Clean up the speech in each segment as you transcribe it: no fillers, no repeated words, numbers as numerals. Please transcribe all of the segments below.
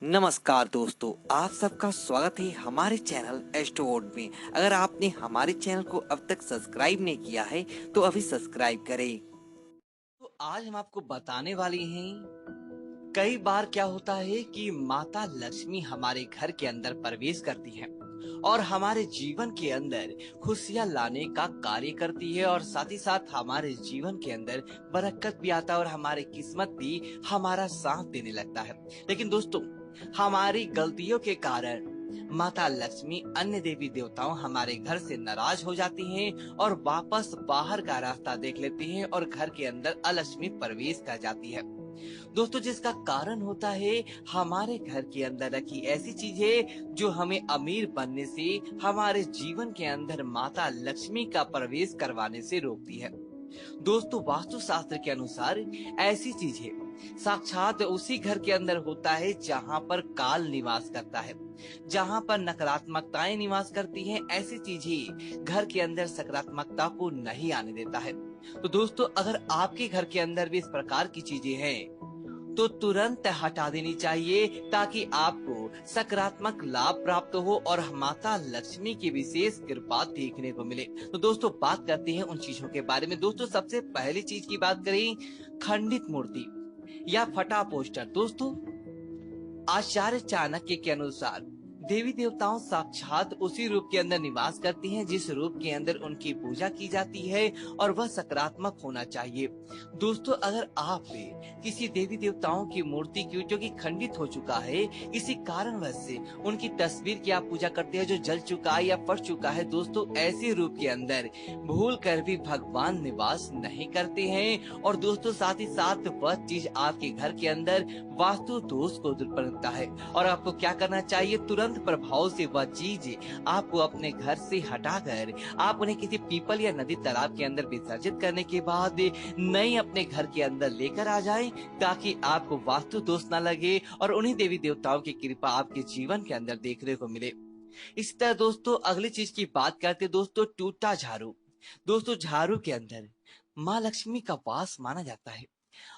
नमस्कार दोस्तों, आप सबका स्वागत है हमारे चैनल एस्ट्रोवर्ड में। अगर आपने हमारे चैनल को अब तक सब्सक्राइब नहीं किया है तो अभी सब्सक्राइब करें। तो आज हम आपको बताने वाले हैं, कई बार क्या होता है कि माता लक्ष्मी हमारे घर के अंदर प्रवेश करती है और हमारे जीवन के अंदर खुशियां लाने का कार्य करती है और साथ ही साथ हमारे जीवन के अंदर बरकत भी आता है और हमारी किस्मत भी हमारा साथ देने लगता है। लेकिन दोस्तों, हमारी गलतियों के कारण माता लक्ष्मी अन्य देवी देवताओं हमारे घर से नाराज हो जाती हैं और वापस बाहर का रास्ता देख लेती हैं और घर के अंदर अलक्ष्मी प्रवेश कर जाती है। दोस्तों, जिसका कारण होता है हमारे घर के अंदर रखी ऐसी चीजें जो हमें अमीर बनने से, हमारे जीवन के अंदर माता लक्ष्मी का प्रवेश करवाने से रोकती है। दोस्तों, वास्तु शास्त्र के अनुसार ऐसी चीजें साक्षात उसी घर के अंदर होता है जहाँ पर काल निवास करता है, जहाँ पर नकारात्मकताएं निवास करती हैं। ऐसी चीजें घर के अंदर सकारात्मकता को नहीं आने देता है। तो दोस्तों, अगर आपके घर के अंदर भी इस प्रकार की चीजें हैं तो तुरंत हटा देनी चाहिए ताकि आपको सकारात्मक लाभ प्राप्त हो और माता लक्ष्मी की विशेष कृपा देखने को मिले। तो दोस्तों, बात करते हैं उन चीजों के बारे में। दोस्तों, सबसे पहली चीज की बात करें, खंडित मूर्ति या फटा पोस्टर। दोस्तों, आचार्य चाणक्य के अनुसार देवी देवताओं साक्षात उसी रूप के अंदर निवास करती हैं जिस रूप के अंदर उनकी पूजा की जाती है और वह सकारात्मक होना चाहिए। दोस्तों, अगर आप किसी देवी देवताओं की मूर्ति की जो कि खंडित हो चुका है, किसी कारणवश से उनकी तस्वीर की आप पूजा करते हैं जो जल चुका है या फट चुका है, दोस्तों ऐसे रूप के अंदर भूल कर भी भगवान निवास नहीं करते हैं। और दोस्तों, साथ ही साथ वह चीज आपके घर के अंदर वास्तु दोष को दूर करता है और आपको क्या करना चाहिए, तुरंत प्रभाव से वह चीज आपको अपने घर से हटाकर आप उन्हें किसी पीपल या नदी तालाब के अंदर विसर्जित करने के बाद नई अपने घर के अंदर लेकर आ जाएं, ताकि आपको वास्तु दोष न लगे और उन्हीं देवी देवताओं की कृपा आपके जीवन के अंदर देखने को मिले। इसी तरह दोस्तों, अगली चीज की बात करते दोस्तों, टूटा झाड़ू। दोस्तों, झाड़ू के अंदर माँ लक्ष्मी का वास माना जाता है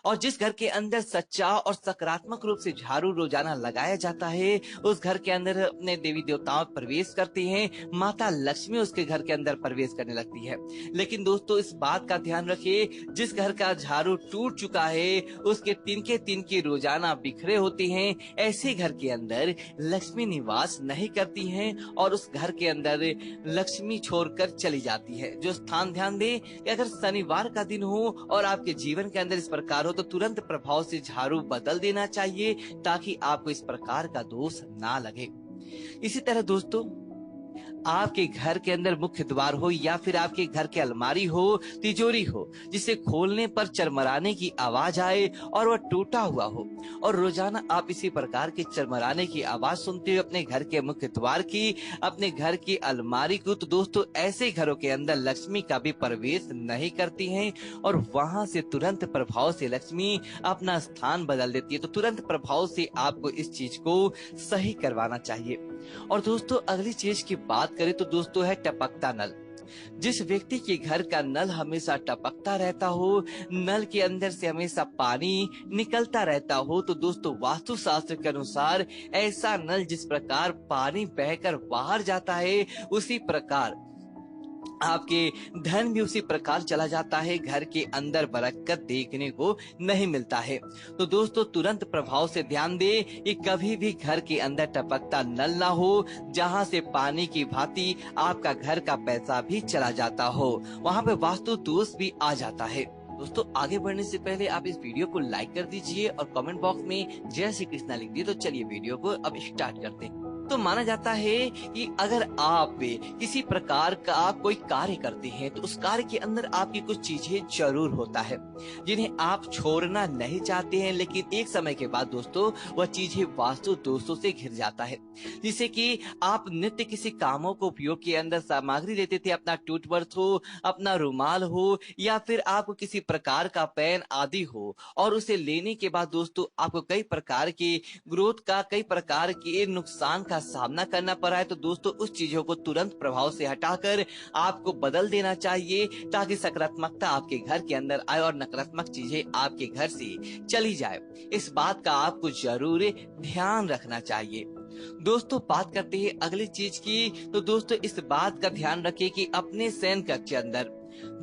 और जिस घर के अंदर सच्चा और सकारात्मक रूप से झाड़ू रोजाना लगाया जाता है, उस घर के अंदर अपने देवी देवताओं प्रवेश करते हैं, माता लक्ष्मी उसके घर के अंदर प्रवेश करने लगती है। लेकिन दोस्तों, इस बात का ध्यान रखिए, जिस घर का झाड़ू टूट चुका है, उसके तिनके तिनके रोजाना बिखरे होते हैं, ऐसे घर के अंदर लक्ष्मी निवास नहीं करती हैं और उस घर के अंदर लक्ष्मी छोड़कर चली जाती है। जो स्थान ध्यान दे कि अगर शनिवार का दिन हो और आपके जीवन के अंदर इस प्रकार हो तो तुरंत प्रभाव से झाड़ू बदल देना चाहिए ताकि आपको इस प्रकार का दोष ना लगे। इसी तरह दोस्तों, आपके घर के अंदर मुख्य द्वार हो या फिर आपके घर के अलमारी हो, तिजोरी हो, जिसे खोलने पर चरमराने की आवाज आए और वह टूटा हुआ हो और रोजाना आप इसी प्रकार के चरमराने की आवाज सुनते हुए अपने घर के मुख्य द्वार की, अपने घर की अलमारी को, तो दोस्तों ऐसे घरों के अंदर लक्ष्मी का भी प्रवेश नहीं करती हैं और वहां से तुरंत प्रभाव से लक्ष्मी अपना स्थान बदल देती है। तो तुरंत प्रभाव से आपको इस चीज को सही करवाना चाहिए। और दोस्तों, अगली चीज की बात करें तो दोस्तों है टपकता नल। जिस व्यक्ति के घर का नल हमेशा टपकता रहता हो, नल के अंदर से हमेशा पानी निकलता रहता हो, तो दोस्तों वास्तु शास्त्र के अनुसार ऐसा नल जिस प्रकार पानी बहकर बाहर जाता है, उसी प्रकार आपके धन भी उसी प्रकार चला जाता है, घर के अंदर बरकत देखने को नहीं मिलता है। तो दोस्तों, तुरंत प्रभाव से ध्यान दे कि कभी भी घर के अंदर टपकता नल ना हो जहां से पानी की भांति आपका घर का पैसा भी चला जाता हो, वहां पे वास्तु दोष भी आ जाता है। दोस्तों, आगे बढ़ने से पहले आप इस वीडियो को लाइक कर दीजिए और कमेंट बॉक्स में जय श्री कृष्णा लिख दिए। तो चलिए वीडियो को अब स्टार्ट करते हैं। तो माना जाता है कि अगर आप किसी प्रकार का कोई कार्य करते हैं तो उस कार्य के अंदर आपकी कुछ चीजें जरूर होता है जिन्हें आप छोड़ना नहीं चाहते हैं, लेकिन एक समय के बाद दोस्तों वह चीजें वास्तु दोषों से घिर जाता है। जिससे कि आप नित्य किसी कामों को उपयोग के अंदर सामग्री लेते थे, अपना टूथब्रश हो, अपना रुमाल हो या फिर आपको किसी प्रकार का पेन आदि हो, और उसे लेने के बाद दोस्तों आपको कई प्रकार के ग्रोथ का, कई प्रकार के नुकसान का सामना करना पड़ रहा है तो दोस्तों उस चीजों को तुरंत प्रभाव से हटाकर आपको बदल देना चाहिए, ताकि सकारात्मकता आपके घर के अंदर आए और नकारात्मक चीजें आपके घर से चली जाए। इस बात का आपको जरूर ध्यान रखना चाहिए। दोस्तों बात करते हैं अगली चीज की, तो दोस्तों इस बात का ध्यान रखिए कि अपने शयन कक्ष के अंदर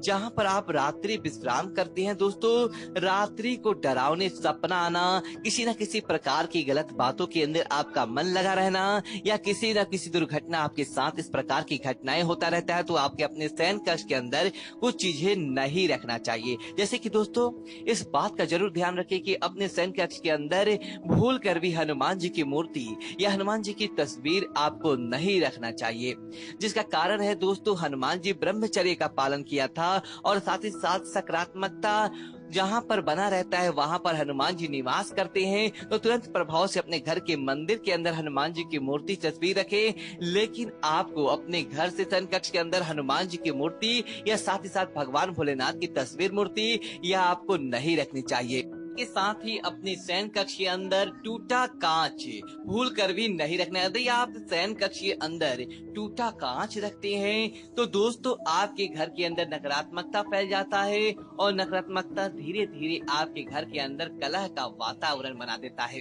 जहां पर आप रात्रि विश्राम करते हैं दोस्तों, रात्रि को डरावने सपना आना, किसी न किसी प्रकार की गलत बातों के अंदर आपका मन लगा रहना या किसी न किसी दुर्घटना आपके साथ इस प्रकार की घटनाएं होता रहता है, तो आपके अपने शयन कक्ष के अंदर कुछ चीजें नहीं रखना चाहिए। जैसे कि दोस्तों इस बात का जरूर ध्यान रखिए कि अपने शयन कक्ष के अंदर भूल कर भी हनुमान जी की मूर्ति या हनुमान जी की तस्वीर आपको नहीं रखना चाहिए। जिसका कारण है दोस्तों, हनुमान जी ब्रह्मचर्य का पालन किया था और साथ ही साथ सकारात्मकता जहां पर बना रहता है वहां पर हनुमान जी निवास करते हैं, तो तुरंत प्रभाव से अपने घर के मंदिर के अंदर हनुमान जी की मूर्ति तस्वीर रखें। लेकिन आपको अपने घर से शयन कक्ष के अंदर हनुमान जी की मूर्ति या साथ ही साथ भगवान भोलेनाथ की तस्वीर मूर्ति यह आपको नहीं रखनी चाहिए। के साथ ही अपने शयन कक्ष के अंदर टूटा कांच भूल कर भी नहीं रखना है। यदि आप शयन कक्ष के अंदर टूटा कांच रखते हैं तो दोस्तों आपके घर के अंदर नकारात्मकता फैल जाता है और नकारात्मकता धीरे धीरे आपके घर के अंदर कलह का वातावरण बना देता है।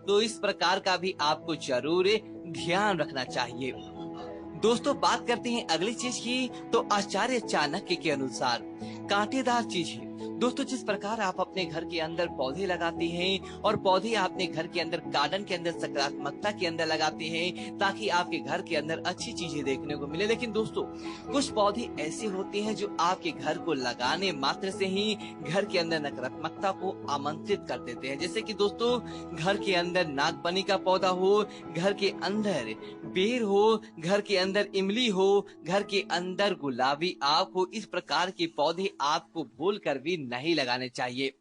तो इस प्रकार का भी आपको जरूर ध्यान रखना चाहिए। दोस्तों बात करते हैं अगली चीज की, तो आचार्य चाणक्य के अनुसार कांटेदार चीज है दोस्तों, जिस प्रकार आप अपने घर के अंदर पौधे लगाते हैं और पौधे अपने घर के अंदर गार्डन के अंदर सकारात्मकता के अंदर लगाते हैं ताकि आपके घर के अंदर अच्छी चीजें देखने को मिले। लेकिन दोस्तों कुछ पौधे ऐसे होते हैं जो आपके घर को लगाने मात्र से ही घर के अंदर नकारात्मकता को आमंत्रित कर देते हैं। जैसे कि दोस्तों घर के अंदर नागपनी का पौधा हो, घर के अंदर बेर हो, घर के अंदर इमली हो, घर के अंदर गुलाबी आक हो, इस प्रकार के पौधे आपको भूल कर भी नहीं लगाने चाहिए।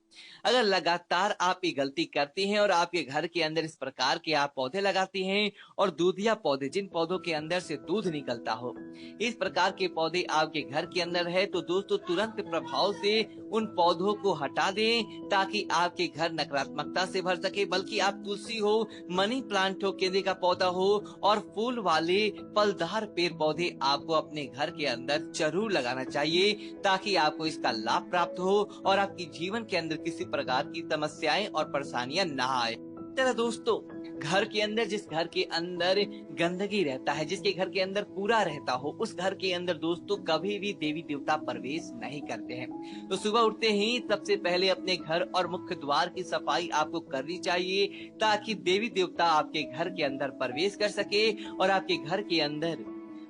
अगर लगातार आप ये गलती करते हैं और आपके घर के अंदर इस प्रकार के आप पौधे लगाते हैं और दूधिया पौधे, जिन पौधों के अंदर से दूध निकलता हो, इस प्रकार के पौधे आपके घर के अंदर है तो दोस्तों तुरंत प्रभाव से उन पौधों को हटा दें ताकि आपके घर नकारात्मकता से भर सके। बल्कि आप तुलसी हो, मनी प्लांट हो, केले का पौधा हो और फूल वाले फलदार पेड़ पौधे आपको अपने घर के अंदर जरूर लगाना चाहिए ताकि आपको इसका लाभ प्राप्त हो और आपके जीवन के अंदर किसी प्रकार की समस्याएं और परेशानियां ना आए। तरह दोस्तों घर के अंदर, जिस घर के अंदर गंदगी रहता है, जिसके घर के अंदर कूड़ा रहता हो, उस घर के अंदर दोस्तों कभी भी देवी देवता प्रवेश नहीं करते हैं। तो सुबह उठते ही सबसे पहले अपने घर और मुख्य द्वार की सफाई आपको करनी चाहिए ताकि देवी देवता आपके घर के अंदर प्रवेश कर सके और आपके घर के अंदर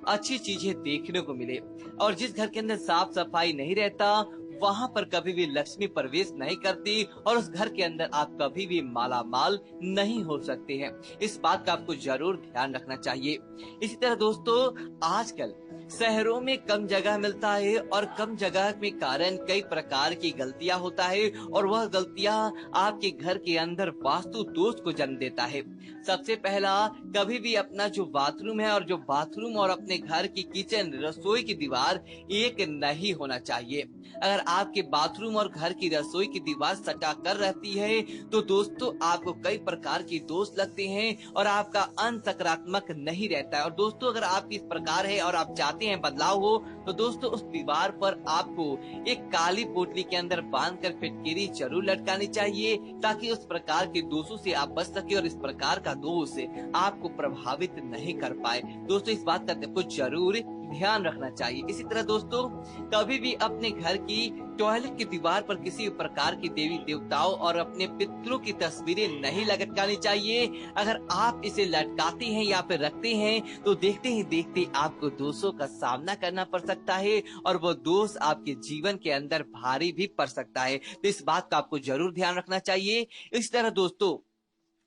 अच्छी चीजें देखने को मिले। और जिस घर के अंदर साफ सफाई नहीं रहता वहां पर कभी भी लक्ष्मी प्रवेश नहीं करती और उस घर के अंदर आप कभी भी मालामाल नहीं हो सकते हैं। इस बात का आपको जरूर ध्यान रखना चाहिए। इसी तरह दोस्तों आजकल शहरों में कम जगह मिलता है और कम जगह के कारण कई प्रकार की गलतियां होता है और वह गलतियां आपके घर के अंदर वास्तु दोष को जन्म देता है। सबसे पहला, कभी भी अपना जो बाथरूम है और जो बाथरूम और अपने घर की किचन रसोई की दीवार एक नहीं होना चाहिए। अगर आपके बाथरूम और घर की रसोई की दीवार सटा कर रहती है तो दोस्तों आपको कई प्रकार की दोष लगते हैं और आपका अंत सकारात्मक नहीं रहता है। और दोस्तों अगर आप इस प्रकार है और आप चाहते हैं बदलाव हो तो दोस्तों उस दीवार पर आपको एक काली पोटली के अंदर बांधकर फिटकिरी जरूर लटकानी चाहिए ताकि उस प्रकार के दोषों से आप बच सके और इस प्रकार का दोष आपको प्रभावित नहीं कर पाए। दोस्तों इस बात का आपको जरूर ध्यान रखना चाहिए। इसी तरह दोस्तों कभी भी अपने घर की टॉयलेट की दीवार पर किसी प्रकार की देवी देवताओं और अपने पितरों की तस्वीरें नहीं लटकानी चाहिए। अगर आप इसे लटकाते हैं या फिर रखते हैं तो देखते ही देखते आपको दोषों का सामना करना पड़ सकता है और वो दोष आपके जीवन के अंदर भारी भी पड़ सकता है। तो इस बात का आपको जरूर ध्यान रखना चाहिए। इस तरह दोस्तों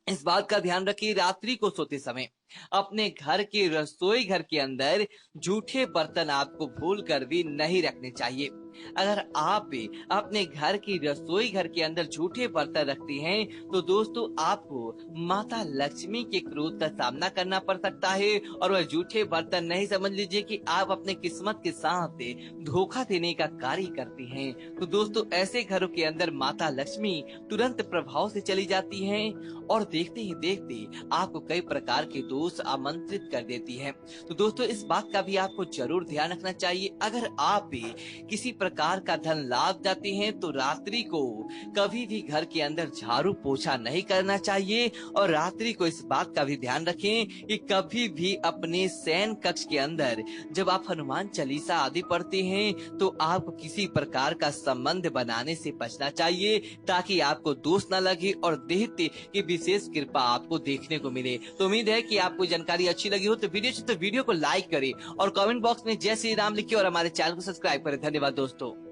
इस बात का ध्यान रखिए रात्रि को सोते समय अपने घर के रसोई घर के अंदर जूठे बर्तन आपको भूल कर भी नहीं रखने चाहिए। अगर आप भी अपने घर की रसोई घर के अंदर झूठे बर्तन रखती हैं तो दोस्तों आपको माता लक्ष्मी के क्रोध का सामना करना पड़ सकता है। और वह झूठे बर्तन नहीं, समझ लीजिए कि आप अपने किस्मत के साथ धोखा देने का कार्य करती हैं। तो दोस्तों ऐसे घरों के अंदर माता लक्ष्मी तुरंत प्रभाव से चली जाती हैं और देखते ही देखते आपको कई प्रकार के दोष आमंत्रित कर देती है। तो दोस्तों इस बात का भी आपको जरूर ध्यान रखना चाहिए। अगर आप भी किसी प्रकार का धन लाभ जाते हैं तो रात्रि को कभी भी घर के अंदर झाड़ू पोछा नहीं करना चाहिए। और रात्रि को इस बात का भी ध्यान रखें कि कभी भी अपने शयन कक्ष के अंदर जब आप हनुमान चालीसा आदि पढ़ते हैं तो आपको किसी प्रकार का संबंध बनाने से बचना चाहिए, ताकि आपको दोष न लगे और दैत्य की विशेष कृपा आपको देखने को मिले। तो उम्मीद है कि आपको जानकारी अच्छी लगी हो। तो वीडियो को लाइक करें और कमेंट बॉक्स में जय श्री राम लिखिए और हमारे चैनल को सब्सक्राइब करें। धन्यवाद दोस्तों।